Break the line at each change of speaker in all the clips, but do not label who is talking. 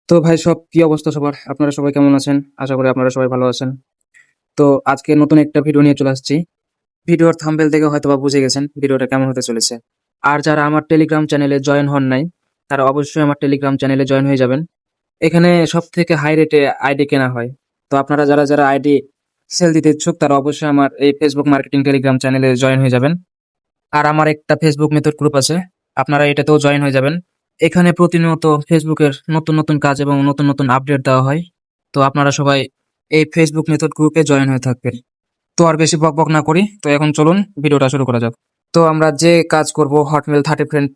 তো ভাই সব কি অবস্থা সবার? আপনারা সবাই কেমন আছেন? আশা করি আপনারা সবাই ভালো আছেন। তো আজকে নতুন একটা ভিডিও নিয়ে চলে আসছি। ভিডিওর থাম্বনেল দেখে হয়তোবা বুঝে গেছেন ভিডিওটা কেমন হতে চলেছে। আর যারা আমার টেলিগ্রাম চ্যানেলে জয়েন হন নাই, তারা অবশ্যই আমার টেলিগ্রাম চ্যানেলে জয়েন হয়ে যাবেন। এখানে সবথেকে হাই রেটে আইডি কেনা হয়। তো আপনারা যারা আইডি সেল দিতে ইচ্ছুক, তারা অবশ্যই আমার এই ফেসবুক মার্কেটিং টেলিগ্রাম চ্যানেলে জয়েন হয়ে যাবেন। আর আমার একটা ফেসবুক মেথড গ্রুপ আছে, আপনারা এটাতেও জয়েন হয়ে যাবেন। এখানে প্রতিনিয়ত ফেসবুকের নতুন নতুন কাজ এবং নতুন নতুন আপডেট দেওয়া হয়। তো আপনারা সবাই এই ফেসবুক মেথড গ্রুপে জয়েন হয়ে থাকবেন। তো আর বেশি বক বক না করি, তো এখন চলুন ভিডিওটা শুরু করা যাক। তো আমরা যে কাজ করব, হটমেল 30 ফ্রেন্ড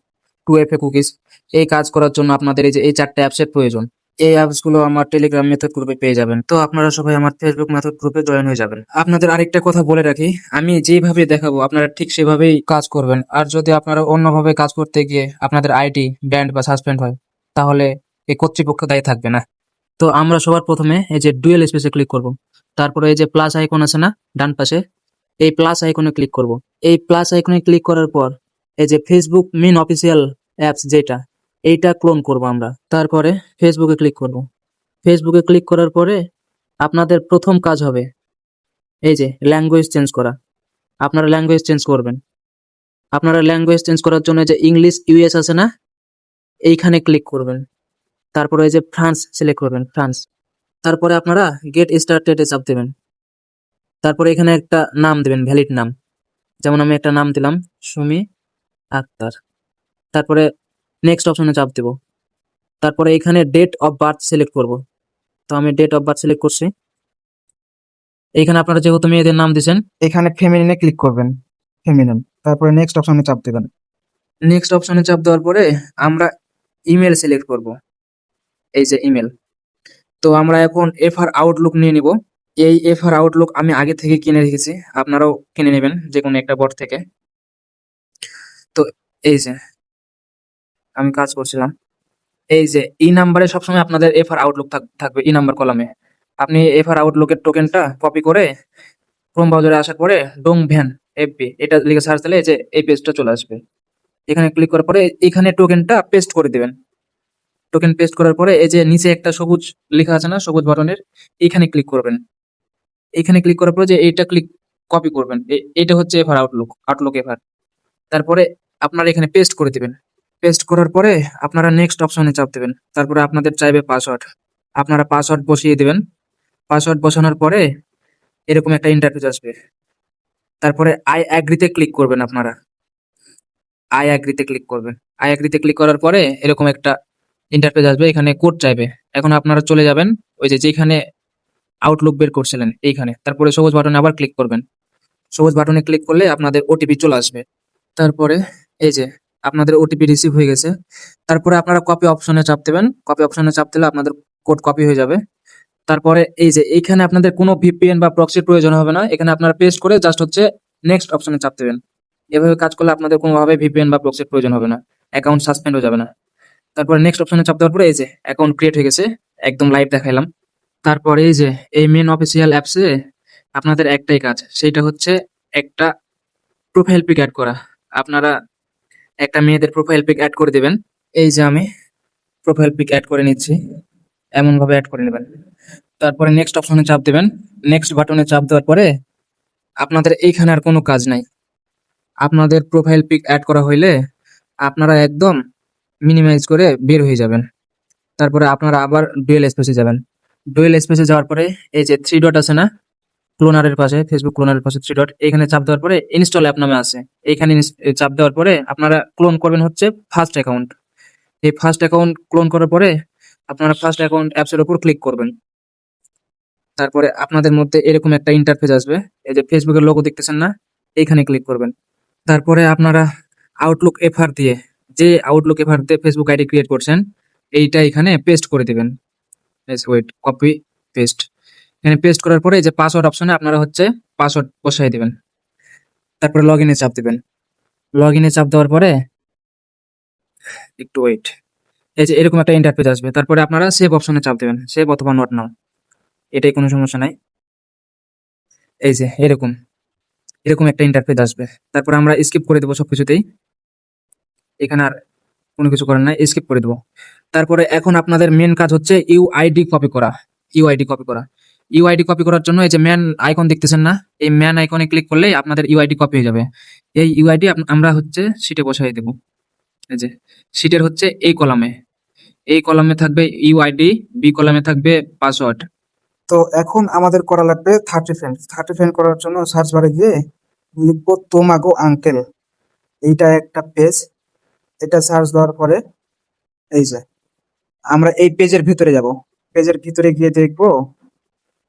2FA কুকিজ, এই কাজ করার জন্য আপনাদের এই 4টে অ্যাপসের প্রয়োজন। এই অ্যাপস গুলো আমার টেলিগ্রাম মেথড গ্রুপে পেয়ে যাবেন। তো আপনারা সবাই আমার ফেসবুক মেথড গ্রুপে জয়েন হয়ে যাবেন। আপনাদের আরেকটা কথা বলে রাখি, আমি যেভাবে দেখাবো আপনারা ঠিক সেভাবেই কাজ করবেন। আর যদি আপনারা অন্যভাবে কাজ করতে গিয়ে আপনাদের আইডি ব্যান্ড বা সাসপেন্ড হয়, তাহলে এই কর্তৃপক্ষ দায়ী থাকবে না। তো আমরা সবার প্রথমে এই যে ডুয়েল স্পেসে ক্লিক করব। তারপরে এই যে প্লাস আইকন আছে না ডান পাশে, এই প্লাস আইকনে ক্লিক করব। এই প্লাস আইকনে ক্লিক করার পর এই যে ফেসবুক মেইন অফিসিয়াল অ্যাপস যেটা, এইটা ক্লোন করব আমরা। তারপরে ফেসবুকে ক্লিক করব। ফেসবুকে ক্লিক করার পরে আপনাদের প্রথম কাজ হবে এই যে ল্যাঙ্গুয়েজ চেঞ্জ করা। আপনারা ল্যাঙ্গুয়েজ চেঞ্জ করবেন। আপনারা ল্যাঙ্গুয়েজ চেঞ্জ করার জন্য যে ইংলিশ ইউএস আছে না, এইখানে ক্লিক করবেন। তারপরে এই যে ফ্রান্স সিলেক্ট করবেন, ফ্রান্স। তারপরে আপনারা গেট স্টার্টেড এ চাপ দেবেন। তারপরে এখানে একটা নাম দেবেন, ভ্যালিড নাম। যেমন আমি একটা নাম দিলাম সুমি আক্তার। তারপরে নেক্সট অপশনে চাপ দেব। তারপরে এখানে ডেট অফ বার্থ সিলেক্ট করব। তো আমি ডেট অফ বার্থ সিলেক্ট করছি। এখানে আপনারা যেহেতু মেয়েদের নাম দিয়েছেন, এখানে ফেমিনিনে ক্লিক করবেন, ফেমিনিন। তারপরে নেক্সট অপশনে চাপ দেবেন। নেক্সট অপশনে চাপ দেওয়ার পরে আমরা ইমেল সিলেক্ট করব, এই যে ইমেল। তো আমরা এখন এফআর আউটলুক নিয়ে নিব। এই এফআর আউটলুক আমি আগে থেকে কিনে রেখেছি, আপনারাও কিনে নেবেন যে কোনো একটা বট থেকে। তো এই যে আমি কাজ করছিলাম, এই যে ই নাম্বারে সবসময় আপনাদের এফআর আউটলুক থাকবে ই নাম্বার কলামে। আপনি এফআর আউটলুকের টোকেনটা কপি করে ক্রোম ব্রাউজারে আসার পরে ডোং ভ্যান এফবি এটা লিখে সার্চ দিলে এই যে এই পেজটা চলে আসবে। এখানে ক্লিক করার পরে এখানে টোকেনটা পেস্ট করে দিবেন। টোকেন পেস্ট করার পরে এই যে নিচে একটা সবুজ লেখা আছে না, সবুজ বাটনের, এখানে ক্লিক করবেন। এখানে ক্লিক করার পরে যে এইটা ক্লিক কপি করবেন, এটা হচ্ছে এফআর আউটলুক এফআর। তারপরে আপনারা এখানে পেস্ট করে দিবেন। পেস্ট করার পরে আপনারা নেক্সট অপশনে চাপ দেবেন। তারপরে আপনাদের চাইবে পাসওয়ার্ড, আপনারা পাসওয়ার্ড বসিয়ে দিবেন। পাসওয়ার্ড বসানোর পরে এরকম একটা ইন্টারফেস আসবে। তারপরে আই অ্যাগ্রিতে ক্লিক করবেন। আপনারা আই অ্যাগ্রিতে ক্লিক করবেন। আই অ্যাগ্রিতে ক্লিক করার পরে এরকম একটা ইন্টারফেস আসবে, এখানে কোড চাইবে। এখন আপনারা চলে যাবেন ওই যে যেখানে আউটলুক বের করছিলেন এইখানে। তারপরে সবুজ বাটনে আবার ক্লিক করবেন। সবুজ বাটনে ক্লিক করলে আপনাদের ওটিপি চলে আসবে। তারপরে এই যে আপনাদের ওটিপি রিসিভ হয়ে গেছে। তারপরে আপনারা কপি অপশনে চাপ দেবেন। কপি অপশনে চাপ দিলে আপনাদের কোড কপি হয়ে যাবে। তারপরে এই যে এইখানে আপনাদের কোনো ভিপিএন বা প্রক্সির প্রয়োজন হবে না। এখানে আপনারা পেস্ট করে জাস্ট হচ্ছে নেক্সট অপশনে চাপ দেবেন। এভাবে কাজ করলে আপনাদের কোনোভাবে ভিপিএন বা প্রক্সির প্রয়োজন হবে না। অ্যাকাউন্ট সাসপেন্ড হয়ে যাবে না। তারপরে নেক্সট অপশনে চাপ দেওয়ার পরে এই যে অ্যাকাউন্ট ক্রিয়েট হয়ে গেছে, একদম লাইভ দেখাইলাম। তারপরে এই যে এই মেন অফিসিয়াল অ্যাপসে আপনাদের একটাই কাজ, সেইটা হচ্ছে একটা প্রোফাইল পিক অ্যাড করা। আপনারা একটা মেয়েদের প্রোফাইল পিক অ্যাড করে দিবেন। এই যে আমি প্রোফাইল পিক অ্যাড করে নিচ্ছি, এমন ভাবে অ্যাড করে নেবেন। তারপরে নেক্সট অপশনে চাপ দেবেন। নেক্সট বাটনে চাপ দেওয়ার পরে আপনাদের এইখানে আর কোনো কাজ নাই। আপনাদের প্রোফাইল পিক অ্যাড করা হইলে আপনারা একদম মিনিমাইজ করে বের হয়ে যাবেন। তারপরে আপনারা আবার ডুয়েল স্পেসে যাবেন। ডুয়েল স্পেসে যাওয়ার পরে এই যে থ্রি ডট আছে না, ক্লোনারের পাশে, ফেসবুক ক্লোনারের পাশে থ্রি ডট, এখানে চাপ দেওয়ার পরে ইনস্টল অ্যাপ নামে আছে, এইখানে চাপ দেওয়ার পরে আপনারা ক্লোন করবেন হচ্ছে ফার্স্ট অ্যাকাউন্ট। এই ফার্স্ট অ্যাকাউন্ট ক্লোন করার পরে আপনারা ফার্স্ট অ্যাকাউন্ট অ্যাপসের উপর ক্লিক করবেন। তারপরে আপনাদের মধ্যে এরকম একটা ইন্টারফেস আসবে, এই যে ফেসবুকের লোগো দেখতেছেন না, এইখানে ক্লিক করবেন। তারপরে আপনারা আউটলুক এফআর দিয়ে, যে আউটলুক এফআর দিয়ে ফেসবুক আইডি ক্রিয়েট করছেন, এইটা এখানে পেস্ট করে দিবেন। Wait, copy paste. এখানে পেস্ট করার পরে এই যে পাসওয়ার্ড অপশনে আপনারা হচ্ছে পাসওয়ার্ড বসাই দিবেন। তারপরে লগ ইনে চাপ দিবেন। লগ ইনে চাপ দেওয়ার পরে একটু ওয়েট, এই যে এরকম একটা ইন্টারফেস আসবে। তারপরে আপনারা সেভ অপশনে চাপ দিবেন, সেভ অথবা নট নাও, এটাই কোনো সমস্যা নাই। এই যে এরকম এরকম একটা ইন্টারফেস আসবে। তারপরে আমরা স্কিপ করে দেবো সবকিছুতেই, এখানে আর কোনো কিছু করার নাই, স্কিপ করে দেবো। তারপরে এখন আপনাদের মেন কাজ হচ্ছে ইউআইডি কপি করা। ইউআইডি কপি করা ইউআইডি কপি করার জন্য এই যে ম্যান আইকন দেখতেছেন না, এই ম্যান আইকনে ক্লিক করলেই আপনাদের ইউআইডি কপি হয়ে যাবে। এই ইউআইডি আমরা হচ্ছে শিটে বসাই দেব। এই যে শিটের হচ্ছে এই কলামে থাকবে ইউআইডি, বি কলামে থাকবে পাসওয়ার্ড। তো এখন আমাদের করা লাগবে 30 ফ্রেন্ড করার জন্য সার্চ বারে গিয়ে লিখবো তোমাগো আঙ্কেল। এইটা একটা পেজ, এটা সার্চ দেওয়ার পরে এই যে আমরা এই পেজের ভিতরে যাব। পেজের ভিতরে গিয়ে দেখবো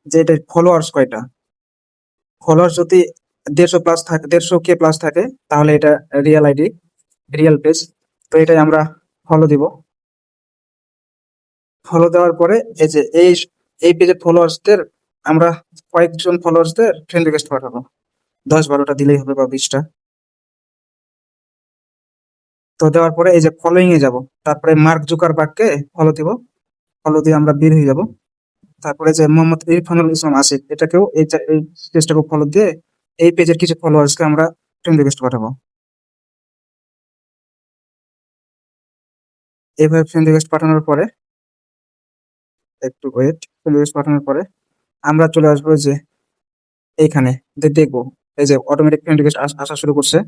যে এটা ফলোয়ার্স কয়টা। ফলোয়ার্স যদি 150+ থাকে, 150K প্লাস থাকে, তাহলে এটা রিয়েল আইডি, রিয়েল পেজ। তো এটাই আমরা ফলো দিব। ফলো দেওয়ার পরে এই যে এই পেজের ফলোয়ার্সদের আমরা কয়েকজন ফলোয়ার্সদের ফ্রেন্ড রিকোয়েস্ট পাঠাবো। 10-12টা দিলেই হবে বা 20টা। তো দেওয়ার পরে এই যে ফলোইং এ যাব, তারপরে মার্ক জুকারবার্গকে ফলো দিব। ফলো দিয়ে আমরা বের হয়ে যাব। তারপরে যে মোহাম্মদ ইরফানুল ইসলাম আসিফ, এটাকেও এই পেজটাকে ফলো দিয়ে এই পেজের কিছু ফলোয়ার্সকে আমরা ফ্রেন্ড রিকোয়েস্ট পাঠাবো। এইভাবে ফ্রেন্ড রিকোয়েস্ট পাঠানোর পরে একটু ওয়েট, ফ্রেন্ড রিকোয়েস্ট পাঠানোর পরে আমরা চলে আসবো যে এইখানে দেখবো এই যে অটোমেটিক ফ্রেন্ড রিকোয়েস্ট আসা শুরু করছে।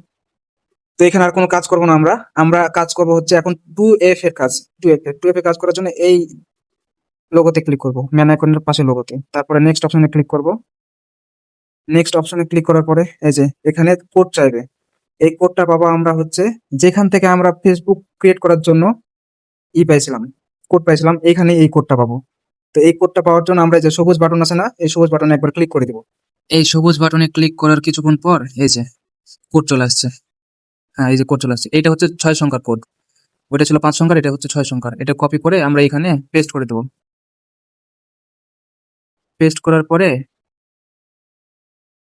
তো এখানে আর কোনো কাজ করবো না, আমরা কাজ করবো হচ্ছে এখন 2F এর কাজ। 2F এর কাজ করার জন্য এই লোগোতে ক্লিক করবো, ম্যান আইকনের পাশে লোগোতে। তারপরে নেক্সট অপশনে ক্লিক করব। নেক্সট অপশনে ক্লিক করার পরে এই যে এখানে কোড চাইবে। এই কোডটা পাবো আমরা হচ্ছে যেখান থেকে আমরা ফেসবুক ক্রিয়েট করার জন্য কোড পাইছিলাম, এইখানে এই কোডটা পাবো। তো এই কোডটা পাওয়ার জন্য আমরা যে সবুজ বাটন আছে না, এই সবুজ বাটনে একবার ক্লিক করে দিব। এই সবুজ বাটনে ক্লিক করার কিছুক্ষণ পর এই যে কোড চলে আসছে। হ্যাঁ, এই যে কোড চলে আসছে। এইটা হচ্ছে 6 সংখ্যার কোড। ওইটা ছিল 5 সংখ্যার, এটা হচ্ছে 6 সংখ্যার। এটা কপি করে আমরা এখানে পেস্ট করে দেবো। পেস্ট করার পরে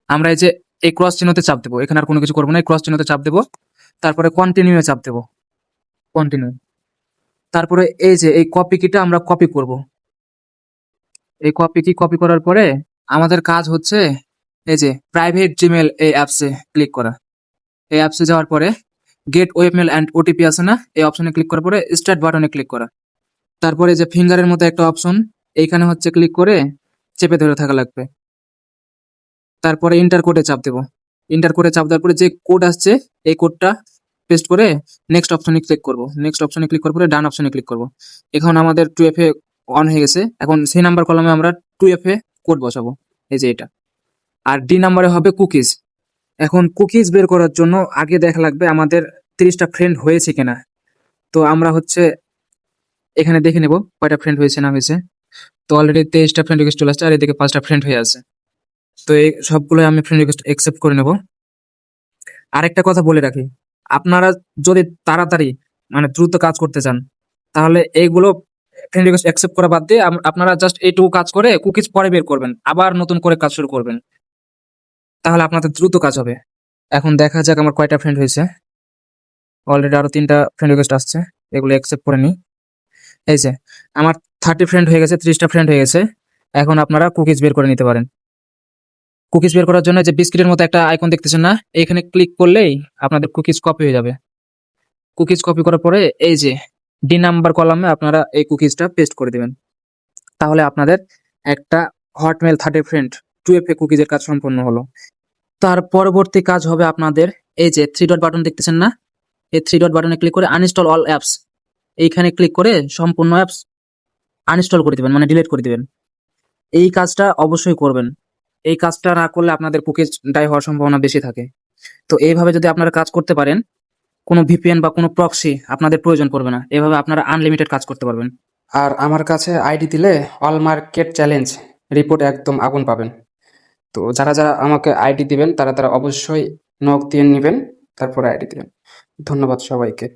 আমরা এই যে এই ক্রস চিহ্নতে চাপ দেবো। এখানে আর কোনো কিছু করবো না, এই ক্রস চিহ্নতে চাপ দেবো। তারপরে কন্টিনিউ এ চাপ দেবো, কন্টিনিউ। তারপরে এই যে এই কপি কিটা আমরা কপি করব। এই কপি কি কপি করার পরে আমাদের কাজ হচ্ছে এই যে প্রাইভেট জিমেল এই অ্যাপসে ক্লিক করা। এই অ্যাপসে যাওয়ার পরে গেট ওয়েবমেল অ্যান্ড ওটিপি আছে না, এই অপশনে ক্লিক করার পরে স্টার্ট বাটনে ক্লিক করা। তারপরে যে ফিঙ্গারের মতো একটা অপশন, এইখানে হচ্ছে ক্লিক করে চেপে ধরে থাকা লাগবে। তারপরে ইন্টার কোডে চাপ দেবো। ইন্টার কোডে চাপ দেওয়ার পরে যে কোড আসছে এই কোডটা পেস্ট করে নেক্সট অপশনে ক্লিক করব। নেক্সট অপশনে ক্লিক করার পরে ডান অপশনে ক্লিক করব। এখন আমাদের 2FA অন হয়ে গেছে। এখন সি নাম্বার কলমে আমরা 2FA কোড বসাবো, এই যে এটা। আর ডি নাম্বারে হবে কুকিজ। এখন কুকিজ বের করার জন্য আগে দেখা লাগবে আমাদের 30টা ফ্রেন্ড হয়েছে কিনা। তো আমরা হচ্ছে এখানে দেখে নেব কয়টা ফ্রেন্ড হয়েছে না হয়েছে। তো অলরেডি 23টা ফ্রেন্ড রিকোয়েস্ট চলে আসছে আর এদিকে 5টা ফ্রেন্ড হয়ে আছে। তো এই সবগুলো আমি ফ্রেন্ড রিকোয়েস্ট অ্যাকসেপ্ট করে নেব। আরেকটা কথা বলে রাখি, আপনারা যদি তাড়াতাড়ি মানে দ্রুত কাজ করতে চান, তাহলে এইগুলো ফ্রেন্ড রিকোয়েস্ট অ্যাকসেপ্ট করা বাদ দিয়ে আপনারা জাস্ট এইটুকু কাজ করে কুকিজ পরে বের করবেন, আবার নতুন করে কাজ শুরু করবেন, তাহলে আপনাদের দ্রুত কাজ হবে। এখন দেখা যাক আমার কয়টা ফ্রেন্ড হয়েছে। অলরেডি আরো 3টা ফ্রেন্ড রিকোয়েস্ট আসছে, এগুলো অ্যাকসেপ্ট করে নিই। এই যে আমার 30 ফ্রেন্ড হয়ে গেছে, 30টা ফ্রেন্ড হয়ে গেছে। এখন আপনারা কুকিজ বের করে নিতে পারেন। কুকিজ বের করার জন্য যে বিস্কিটের মতো একটা আইকন দেখতেছেন না, এখানে ক্লিক করলেই আপনাদের কুকিজ কপি হয়ে যাবে। কুকিজ কপি করার পরে এই যে ডি নাম্বার কলামে আপনারা এই কুকিজটা পেস্ট করে দিবেন। তাহলে আপনাদের একটা হটমেল 30 ফ্রেন্ড 2FA কুকিজের কাজ সম্পন্ন হলো। তার পরবর্তী কাজ হবে আপনাদের এই যে 3 ডট বাটন দেখতেছেন না, এই 3 ডট বাটনে ক্লিক করে আনইনস্টল অল অ্যাপস, এইখানে ক্লিক করে সম্পূর্ণ অ্যাপস আনইনস্টল করে দিবেন, মানে ডিলিট করে দিবেন। এই কাজটা অবশ্যই করবেন। এই কাজটা না করলে আপনাদের কুকিজ ডাই হওয়ার সম্ভাবনা বেশি থাকে। তো এইভাবে যদি আপনারা কাজ করতে পারেন, কোনো ভিপিএন বা কোনো প্রক্সি আপনাদের প্রয়োজন পড়বে না। এভাবে আপনারা আনলিমিটেড কাজ করতে পারবেন। আর আমার কাছে আইডি দিলে অল মার্কেট চ্যালেঞ্জ রিপোর্ট একদম আগুন পাবেন। তো যারা যারা আমাকে আইডি দিবেন তারা তারা অবশ্যই নক দিয়ে নেবেন, তারপরে আইডি দিবেন। ধন্যবাদ সবাইকে।